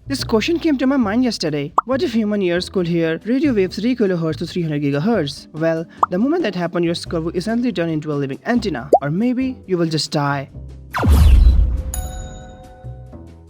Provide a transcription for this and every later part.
This question came to my mind yesterday. What if human ears could hear radio waves 3 kHz to 300 GHz? Well, the moment that happened, your skull will instantly turn into a living antenna. Or maybe you will just die.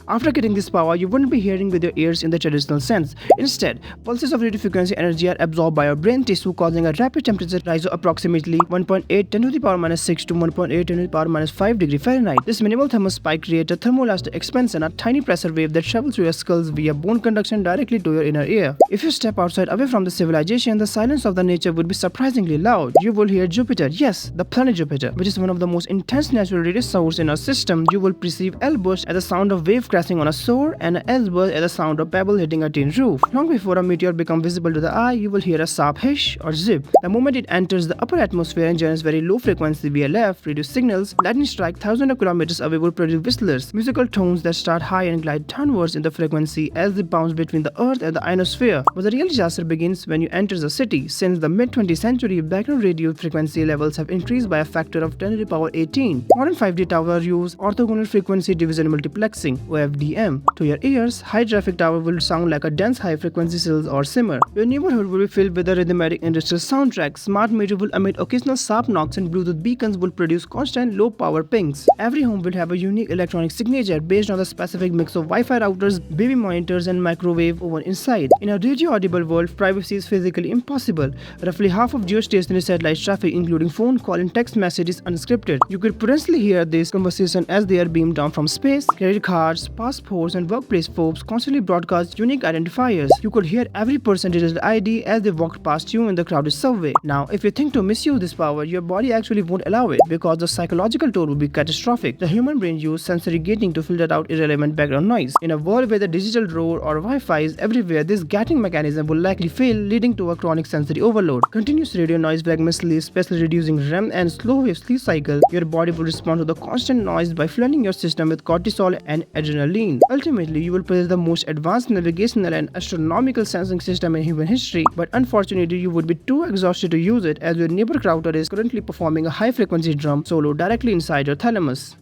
After getting this power, you wouldn't be hearing with your ears in the traditional sense. Instead, pulses of radio frequency energy are absorbed by your brain tissue, causing a rapid temperature rise of approximately 1.8 10 to the power minus 6 to 1.8 10 to the power minus 5 degree Fahrenheit. This minimal thermal spike creates a thermoelastic expansion, a tiny pressure wave that travels through your skulls via bone conduction directly to your inner ear. If you step outside away from the civilization, the silence of the nature would be surprisingly loud. You will hear Jupiter, yes, the planet Jupiter, which is one of the most intense natural radio sources in our system. You will perceive L-burst as the sound of wave crashing on a shore and an S-burst as the sound of pebble hitting a tin roof. Long before a meteor becomes visible to the eye, you will hear a sharp hiss or zip. The moment it enters the upper atmosphere and generates very low frequency VLF radio signals, lightning strike thousands of kilometers away will produce whistlers, musical tones that start high and glide downwards in the frequency as they bounce between the earth and the ionosphere. But the real disaster begins when you enter the city. Since the mid-20th century, background radio frequency levels have increased by a factor of 10 to the power 18. Modern 5G towers use orthogonal frequency division multiplexing (OFDM). To your ears, high traffic tower will sound like a dense high frequency sizzle or simmer. Your neighborhood will be filled with a rhythmic industrial soundtrack. Smart meter will emit occasional sharp knocks and Bluetooth beacons will produce constant low power pings. Every home will have a unique electronic signature based on the specific mix of Wi-Fi routers, baby monitors and microwave oven inside. In a radio audible world, privacy is physically impossible. Roughly half of geostationary satellite traffic, including phone call and text messages, unscripted. You could potentially hear this conversation as they are beamed down from space. Credit cards, passports and workplace folks constantly broadcast unique identifiers. You could hear every person's digital ID as they walked past you in the crowded subway. Now, if you think to misuse this power, your body actually won't allow it because the psychological toll will be catastrophic. The human brain uses sensory gating to filter out irrelevant background noise. In a world where the digital roar or Wi-Fi is everywhere, this gating mechanism will likely fail, leading to a chronic sensory overload. Continuous radio noise fragments sleep, especially reducing REM and slow wave sleep cycle. Your body will respond to the constant noise by flooding your system with cortisol and adrenaline. Ultimately, you will possess the most advanced navigational and astronomical sensing system in human history, but unfortunately you would be too exhausted to use it as your neighbor router is currently performing a high frequency drum solo directly inside your thalamus.